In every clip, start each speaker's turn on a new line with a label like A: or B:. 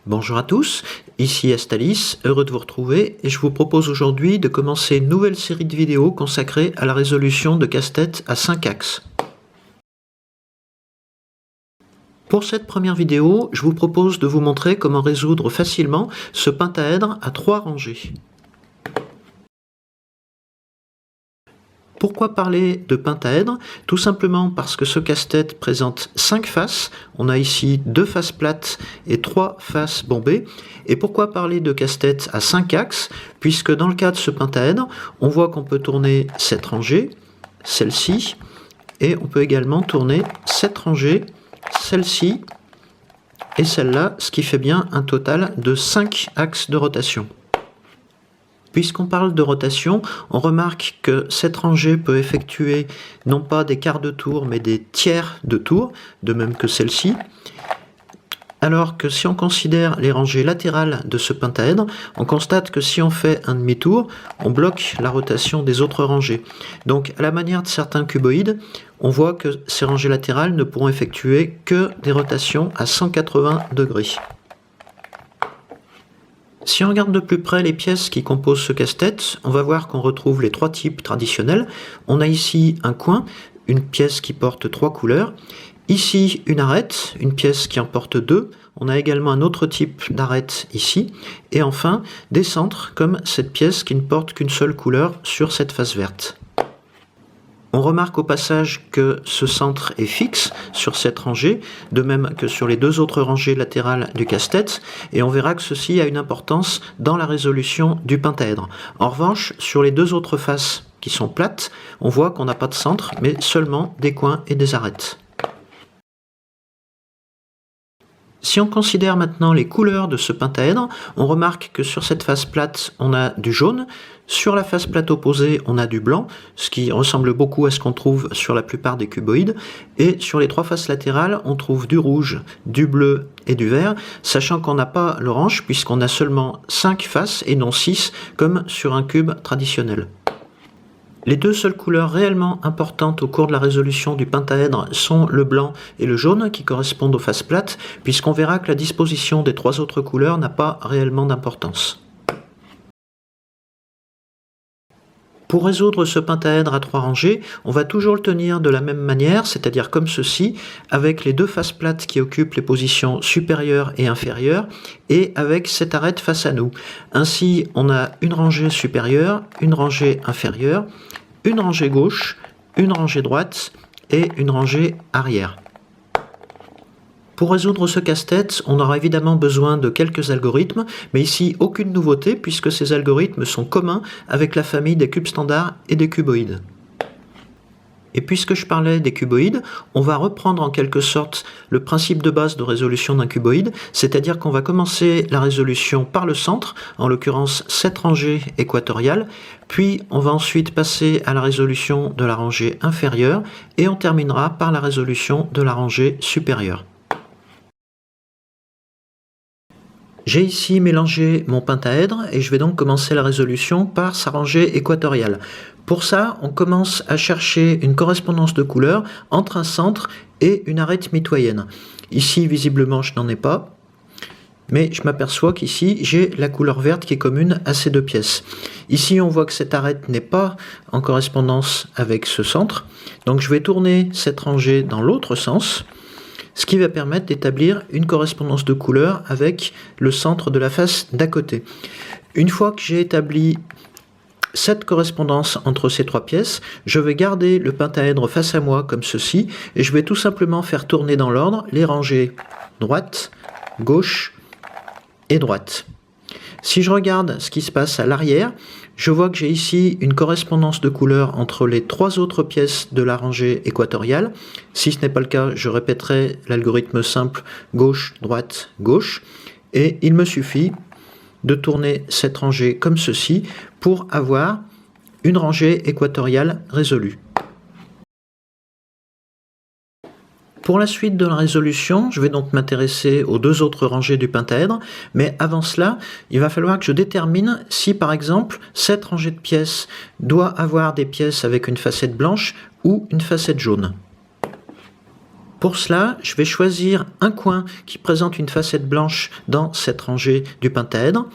A: Bonjour à tous, ici Astalis, heureux de vous retrouver et je vous propose aujourd'hui de commencer une nouvelle série de vidéos consacrée à la résolution de casse-tête à 5 axes. Pour cette première vidéo, je vous propose de vous montrer comment résoudre facilement ce pentaèdre à 3 rangées. Pourquoi parler de pentaèdre? Tout simplement parce que ce casse-tête présente 5 faces. On a ici 2 faces plates et 3 faces bombées. Et pourquoi parler de casse-tête à 5 axes? Puisque dans le cas de ce pentaèdre, on voit qu'on peut tourner cette rangée, celle-ci, et on peut également tourner cette rangée, celle-ci et celle-là, ce qui fait bien un total de 5 axes de rotation. Puisqu'on parle de rotation, on remarque que cette rangée peut effectuer non pas des quarts de tour, mais des tiers de tour, de même que celle-ci. Alors que si on considère les rangées latérales de ce pentaèdre, on constate que si on fait un demi-tour, on bloque la rotation des autres rangées. Donc à la manière de certains cuboïdes, on voit que ces rangées latérales ne pourront effectuer que des rotations à 180 degrés. Si on regarde de plus près les pièces qui composent ce casse-tête, on va voir qu'on retrouve les 3 types traditionnels. On a ici un coin, une pièce qui porte 3 couleurs. Ici, une arête, une pièce qui en porte 2. On a également un autre type d'arête ici. Et enfin, des centres, comme cette pièce qui ne porte qu'une seule couleur sur cette face verte. On remarque au passage que ce centre est fixe sur cette rangée, de même que sur les 2 autres rangées latérales du casse-tête, et on verra que ceci a une importance dans la résolution du pentaèdre. En revanche, sur les 2 autres faces qui sont plates, on voit qu'on n'a pas de centre, mais seulement des coins et des arêtes. Si on considère maintenant les couleurs de ce pentaèdre, on remarque que sur cette face plate, on a du jaune. Sur la face plate opposée, on a du blanc, ce qui ressemble beaucoup à ce qu'on trouve sur la plupart des cuboïdes. Et sur les 3 faces latérales, on trouve du rouge, du bleu et du vert, sachant qu'on n'a pas l'orange puisqu'on a seulement 5 faces et non 6 comme sur un cube traditionnel. Les 2 seules couleurs réellement importantes au cours de la résolution du pentaèdre sont le blanc et le jaune qui correspondent aux faces plates, puisqu'on verra que la disposition des 3 autres couleurs n'a pas réellement d'importance. Pour résoudre ce pentaèdre à 3 rangées, on va toujours le tenir de la même manière, c'est-à-dire comme ceci, avec les 2 faces plates qui occupent les positions supérieures et inférieures, et avec cette arête face à nous. Ainsi, on a une rangée supérieure, une rangée inférieure, une rangée gauche, une rangée droite et une rangée arrière. Pour résoudre ce casse-tête, on aura évidemment besoin de quelques algorithmes, mais ici aucune nouveauté puisque ces algorithmes sont communs avec la famille des cubes standards et des cuboïdes. Et puisque je parlais des cuboïdes, on va reprendre en quelque sorte le principe de base de résolution d'un cuboïde, c'est-à-dire qu'on va commencer la résolution par le centre, en l'occurrence cette rangée équatoriale, puis on va ensuite passer à la résolution de la rangée inférieure, et on terminera par la résolution de la rangée supérieure. J'ai ici mélangé mon pentaèdre et je vais donc commencer la résolution par sa rangée équatoriale. Pour ça, on commence à chercher une correspondance de couleurs entre un centre et une arête mitoyenne. Ici, visiblement, je n'en ai pas, mais je m'aperçois qu'ici, j'ai la couleur verte qui est commune à ces 2 pièces. Ici, on voit que cette arête n'est pas en correspondance avec ce centre, donc je vais tourner cette rangée dans l'autre sens, ce qui va permettre d'établir une correspondance de couleurs avec le centre de la face d'à côté. Une fois que j'ai établi cette correspondance entre ces 3 pièces, je vais garder le pentaèdre face à moi comme ceci, et je vais tout simplement faire tourner dans l'ordre les rangées droite, gauche et droite. Si je regarde ce qui se passe à l'arrière, je vois que j'ai ici une correspondance de couleurs entre les 3 autres pièces de la rangée équatoriale. Si ce n'est pas le cas, je répéterai l'algorithme simple gauche, droite, gauche. Et il me suffit de tourner cette rangée comme ceci pour avoir une rangée équatoriale résolue. Pour la suite de la résolution, je vais donc m'intéresser aux 2 autres rangées du pentaèdre, mais avant cela, il va falloir que je détermine si par exemple cette rangée de pièces doit avoir des pièces avec une facette blanche ou une facette jaune. Pour cela, je vais choisir un coin qui présente une facette blanche dans cette rangée du pentaèdre.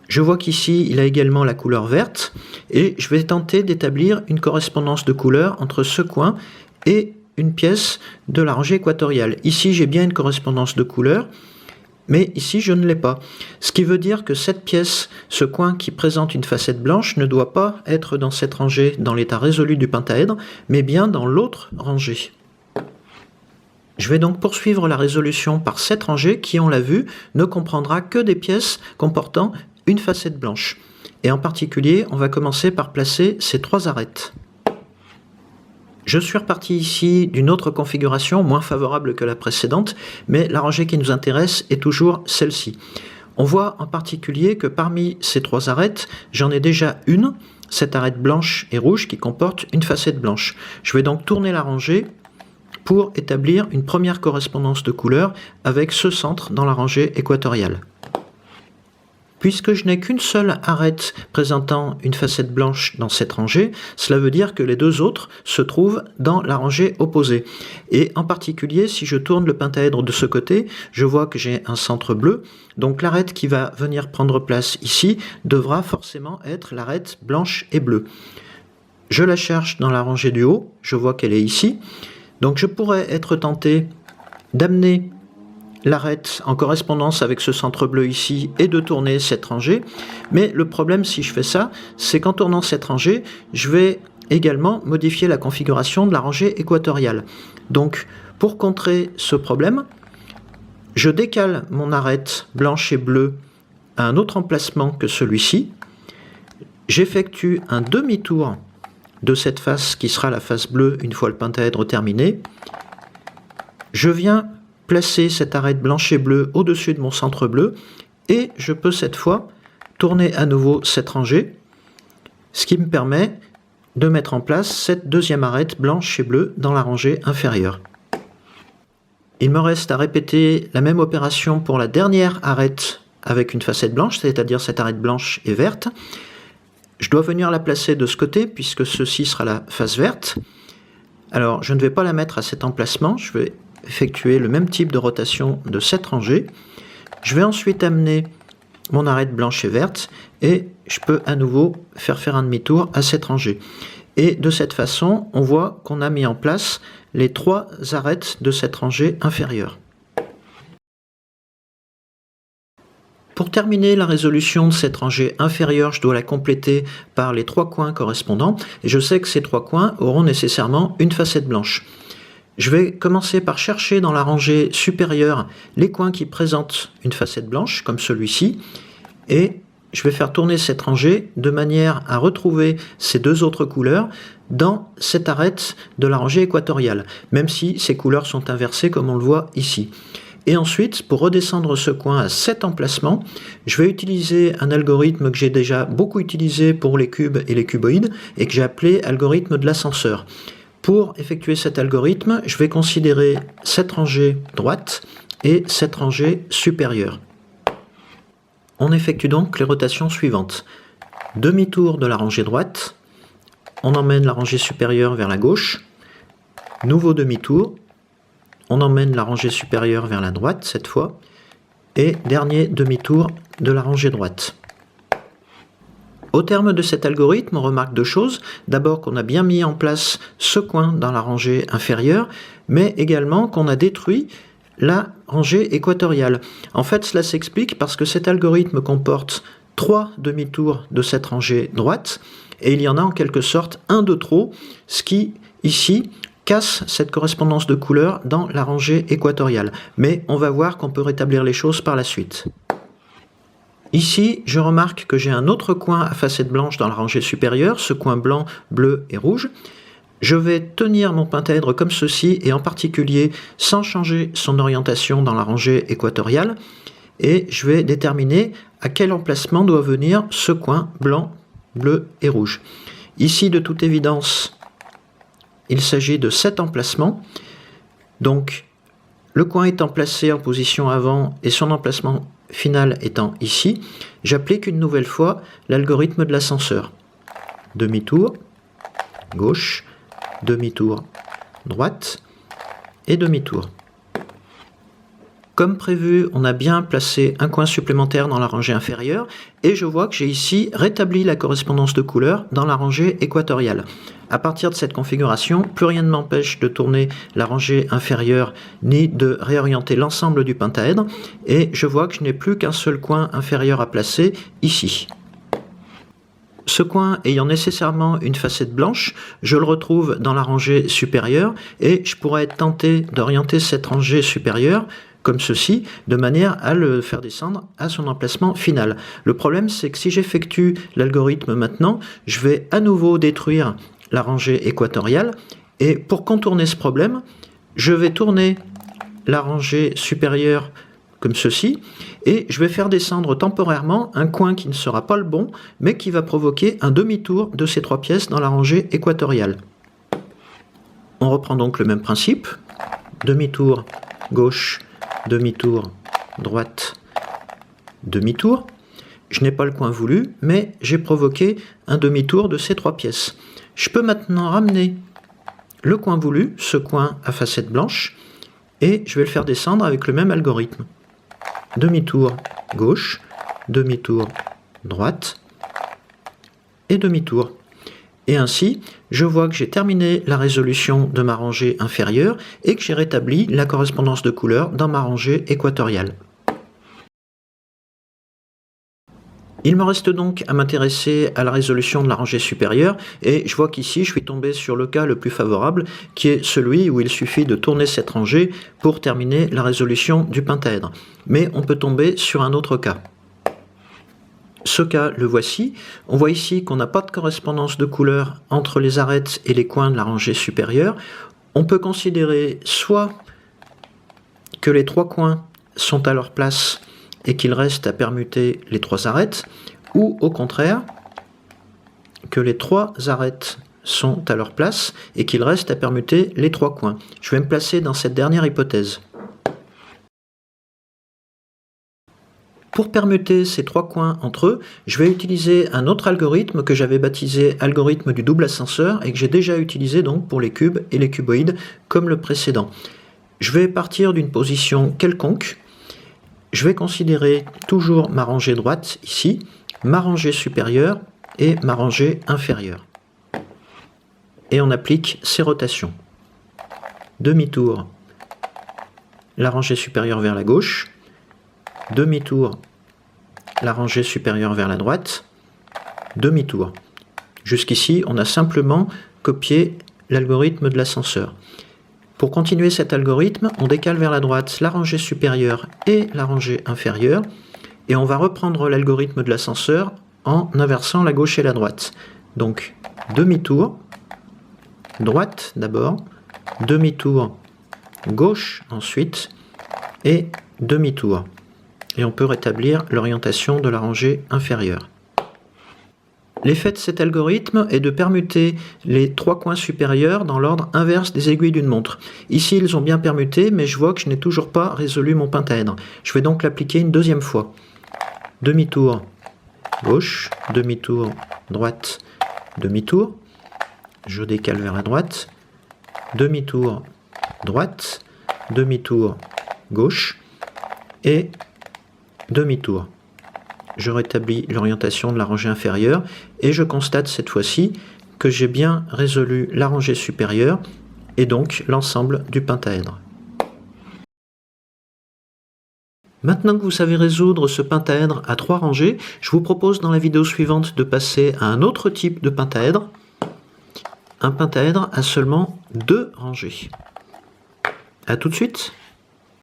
A: Je vois qu'ici, il a également la couleur verte et je vais tenter d'établir une correspondance de couleur entre ce coin et une pièce de la rangée équatoriale. Ici, j'ai bien une correspondance de couleur, mais ici, je ne l'ai pas. Ce qui veut dire que cette pièce, ce coin qui présente une facette blanche, ne doit pas être dans cette rangée, dans l'état résolu du pentaèdre, mais bien dans l'autre rangée. Je vais donc poursuivre la résolution par cette rangée qui, on l'a vu, ne comprendra que des pièces comportant une facette blanche. Et en particulier, on va commencer par placer ces 3 arêtes. Je suis reparti ici d'une autre configuration, moins favorable que la précédente, mais la rangée qui nous intéresse est toujours celle-ci. On voit en particulier que parmi ces 3 arêtes, j'en ai déjà une, cette arête blanche et rouge qui comporte une facette blanche. Je vais donc tourner la rangée pour établir une première correspondance de couleur avec ce centre dans la rangée équatoriale. Puisque je n'ai qu'une seule arête présentant une facette blanche dans cette rangée, cela veut dire que les 2 autres se trouvent dans la rangée opposée. Et en particulier, si je tourne le pentaèdre de ce côté, je vois que j'ai un centre bleu, donc l'arête qui va venir prendre place ici devra forcément être l'arête blanche et bleue. Je la cherche dans la rangée du haut, je vois qu'elle est ici. Donc je pourrais être tenté d'amener l'arête en correspondance avec ce centre bleu ici et de tourner cette rangée. Mais le problème si je fais ça, c'est qu'en tournant cette rangée, je vais également modifier la configuration de la rangée équatoriale. Donc pour contrer ce problème, je décale mon arête blanche et bleue à un autre emplacement que celui-ci. J'effectue un demi-tour de cette face qui sera la face bleue une fois le pentaèdre terminé. Je viens placer cette arête blanche et bleue au-dessus de mon centre bleu et je peux cette fois tourner à nouveau cette rangée, ce qui me permet de mettre en place cette deuxième arête blanche et bleue dans la rangée inférieure. Il me reste à répéter la même opération pour la dernière arête avec une facette blanche, c'est-à-dire cette arête blanche et verte. Je dois venir la placer de ce côté puisque ceci sera la face verte. Alors je ne vais pas la mettre à cet emplacement, je vais effectuer le même type de rotation de cette rangée. Je vais ensuite amener mon arête blanche et verte et je peux à nouveau faire un demi-tour à cette rangée. Et de cette façon, on voit qu'on a mis en place les 3 arêtes de cette rangée inférieure. Pour terminer la résolution de cette rangée inférieure, je dois la compléter par les 3 coins correspondants. Et je sais que ces 3 coins auront nécessairement une facette blanche. Je vais commencer par chercher dans la rangée supérieure les coins qui présentent une facette blanche, comme celui-ci. Et je vais faire tourner cette rangée de manière à retrouver ces 2 autres couleurs dans cette arête de la rangée équatoriale, même si ces couleurs sont inversées comme on le voit ici. Et ensuite, pour redescendre ce coin à cet emplacement, je vais utiliser un algorithme que j'ai déjà beaucoup utilisé pour les cubes et les cuboïdes et que j'ai appelé algorithme de l'ascenseur. Pour effectuer cet algorithme, je vais considérer cette rangée droite et cette rangée supérieure. On effectue donc les rotations suivantes. Demi-tour de la rangée droite, on emmène la rangée supérieure vers la gauche, nouveau demi-tour, on emmène la rangée supérieure vers la droite cette fois, et dernier demi-tour de la rangée droite. Au terme de cet algorithme, on remarque 2 choses. D'abord qu'on a bien mis en place ce coin dans la rangée inférieure, mais également qu'on a détruit la rangée équatoriale. En fait, cela s'explique parce que cet algorithme comporte 3 demi-tours de cette rangée droite, et il y en a en quelque sorte un de trop, ce qui, ici, casse cette correspondance de couleurs dans la rangée équatoriale. Mais on va voir qu'on peut rétablir les choses par la suite. Ici, je remarque que j'ai un autre coin à facette blanche dans la rangée supérieure, ce coin blanc, bleu et rouge. Je vais tenir mon pentaèdre comme ceci, et en particulier sans changer son orientation dans la rangée équatoriale, et je vais déterminer à quel emplacement doit venir ce coin blanc, bleu et rouge. Ici, de toute évidence, il s'agit de cet emplacement. Donc, le coin étant placé en position avant et son emplacement final étant ici, j'applique une nouvelle fois l'algorithme de l'ascenseur. Demi-tour, gauche, demi-tour, droite, et demi-tour. Comme prévu, on a bien placé un coin supplémentaire dans la rangée inférieure et je vois que j'ai ici rétabli la correspondance de couleurs dans la rangée équatoriale. À partir de cette configuration, plus rien ne m'empêche de tourner la rangée inférieure ni de réorienter l'ensemble du pentaèdre et je vois que je n'ai plus qu'un seul coin inférieur à placer ici. Ce coin ayant nécessairement une facette blanche, je le retrouve dans la rangée supérieure et je pourrais être tenté d'orienter cette rangée supérieure comme ceci, de manière à le faire descendre à son emplacement final. Le problème, c'est que si j'effectue l'algorithme maintenant, je vais à nouveau détruire la rangée équatoriale, et pour contourner ce problème, je vais tourner la rangée supérieure comme ceci, et je vais faire descendre temporairement un coin qui ne sera pas le bon, mais qui va provoquer un demi-tour de ces trois pièces dans la rangée équatoriale. On reprend donc le même principe, demi-tour gauche, demi-tour, droite, demi-tour. Je n'ai pas le coin voulu, mais j'ai provoqué un demi-tour de ces trois pièces. Je peux maintenant ramener le coin voulu, ce coin à facette blanche, et je vais le faire descendre avec le même algorithme. Demi-tour gauche, demi-tour droite, et demi-tour. Et ainsi, je vois que j'ai terminé la résolution de ma rangée inférieure et que j'ai rétabli la correspondance de couleurs dans ma rangée équatoriale. Il me reste donc à m'intéresser à la résolution de la rangée supérieure et je vois qu'ici je suis tombé sur le cas le plus favorable qui est celui où il suffit de tourner cette rangée pour terminer la résolution du pentaèdre. Mais on peut tomber sur un autre cas. Ce cas, le voici. On voit ici qu'on n'a pas de correspondance de couleurs entre les arêtes et les coins de la rangée supérieure. On peut considérer soit que les trois coins sont à leur place et qu'il reste à permuter les trois arêtes, ou au contraire, que les trois arêtes sont à leur place et qu'il reste à permuter les trois coins. Je vais me placer dans cette dernière hypothèse. Pour permuter ces trois coins entre eux, je vais utiliser un autre algorithme que j'avais baptisé algorithme du double ascenseur et que j'ai déjà utilisé donc pour les cubes et les cuboïdes comme le précédent. Je vais partir d'une position quelconque. Je vais considérer toujours ma rangée droite ici, ma rangée supérieure et ma rangée inférieure. Et on applique ces rotations. Demi-tour, la rangée supérieure vers la gauche, demi-tour, la rangée supérieure vers la droite, demi-tour. Jusqu'ici, on a simplement copié l'algorithme de l'ascenseur. Pour continuer cet algorithme, on décale vers la droite la rangée supérieure et la rangée inférieure, et on va reprendre l'algorithme de l'ascenseur en inversant la gauche et la droite. Donc, demi-tour, droite d'abord, demi-tour, gauche ensuite, et demi-tour. Et on peut rétablir l'orientation de la rangée inférieure. L'effet de cet algorithme est de permuter les trois coins supérieurs dans l'ordre inverse des aiguilles d'une montre. Ici, ils ont bien permuté, mais je vois que je n'ai toujours pas résolu mon pentaèdre. Je vais donc l'appliquer une deuxième fois. Demi-tour gauche, demi-tour droite, demi-tour. Je décale vers la droite. Demi-tour droite, demi-tour gauche et demi-tour. Je rétablis l'orientation de la rangée inférieure et je constate cette fois-ci que j'ai bien résolu la rangée supérieure et donc l'ensemble du pentaèdre. Maintenant que vous savez résoudre ce pentaèdre à 3 rangées, je vous propose dans la vidéo suivante de passer à un autre type de pentaèdre, un pentaèdre à seulement 2 rangées. A tout de suite.